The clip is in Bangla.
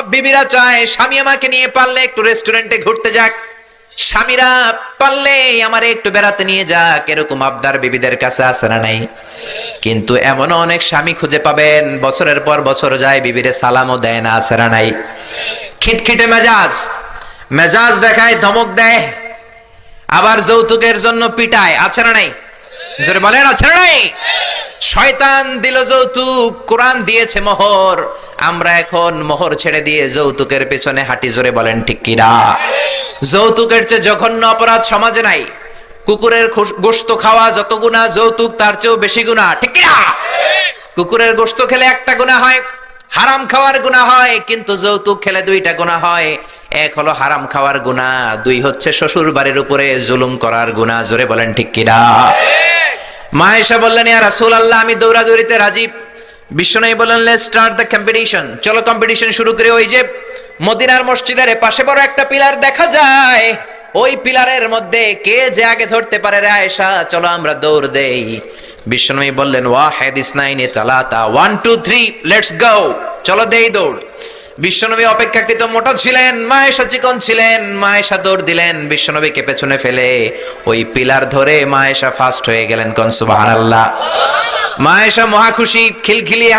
সব বিবিরা চায় স্বামী আমাকে নিয়ে পারলে একটু রেস্টুরেন্টে ঘুরতে যাক, স্বামীরা পারলে আমারে একটু বেড়াতে নিয়ে যাক, এরকম আবদার বিবিদের কাছে আছে না নাই? কিন্তু এমনও অনেক স্বামী খুঁজে পাবেন বছরের পর বছর যায় বিবিরে সালামও দেয় না, আছে না নাই? খিটখিটে মেজাজ, মেজাজ দেখায়, ধমক দেয়, আবার যৌতুকের জন্য পিটায়, আছে না নাই? জোরে বলেন, আছে না নাই? শয়তান দিল যৌতুক, কোরআন দিয়েছে মোহর, আমরা এখন মোহর ছেড়ে দিয়ে যৌতুকের পেছনে হাঁটি। জোরে বলেন ঠিক কিনা? যৌতুকের চেয়ে জঘন্য অপরাধ সমাজে নাই। কুকুরের গোশত খাওয়া যত গুনাহ, যৌতুক তার চেয়েও বেশি গুনাহ, ঠিক কিনা? কুকুরের গোশত খেলে একটা গুনাহ হয়, হারাম খাওয়ার গুনাহ হয়, কিন্তু যৌতুক খেলে দুইটা গুনাহ হয়। এক হলো হারাম খাওয়ার গুনাহ, দুই হচ্ছে শ্বশুর বাড়ির উপরে জুলুম করার গুনাহ। জোরে বলেন ঠিক কিনা? মা আয়েশা বললেন, ইয়া রাসূলুল্লাহ, আমি দৌড়াদৌড়িতে রাজি। বিশ্বনবী বললেন, লেটস স্টার্ট দ্য কম্পিটিশন, চলো কম্পিটিশন শুরু করি। ওই যে মদিনার মসজিদের পাশে বড় একটা পিলার দেখা যায়, ওই পিলারের মধ্যে কে যে আগে ধরতে পারে রে আয়েশা, চলো আমরা দৌড় দেই। বিশ্বনবী বললেন, ওয়াহিদ ইসনাইনি তালাতা, 1 2 3 লেটস গো, চলো দেই দৌড়। বিশ্বনবী অপেক্ষাকৃত মোটা ছিলেন, মা আয়েশা চিকন ছিলেন। মা আয়েশা দৌড় দিলেন, বিশ্বনবীকে পেছনে ফেলে ওই পিলার ধরে মা আয়েশা ফার্স্ট হয়ে গেলেন। কোন সুবহানাল্লাহ। মা আয়েশা মহা খুশি, খিলখিলিয়ে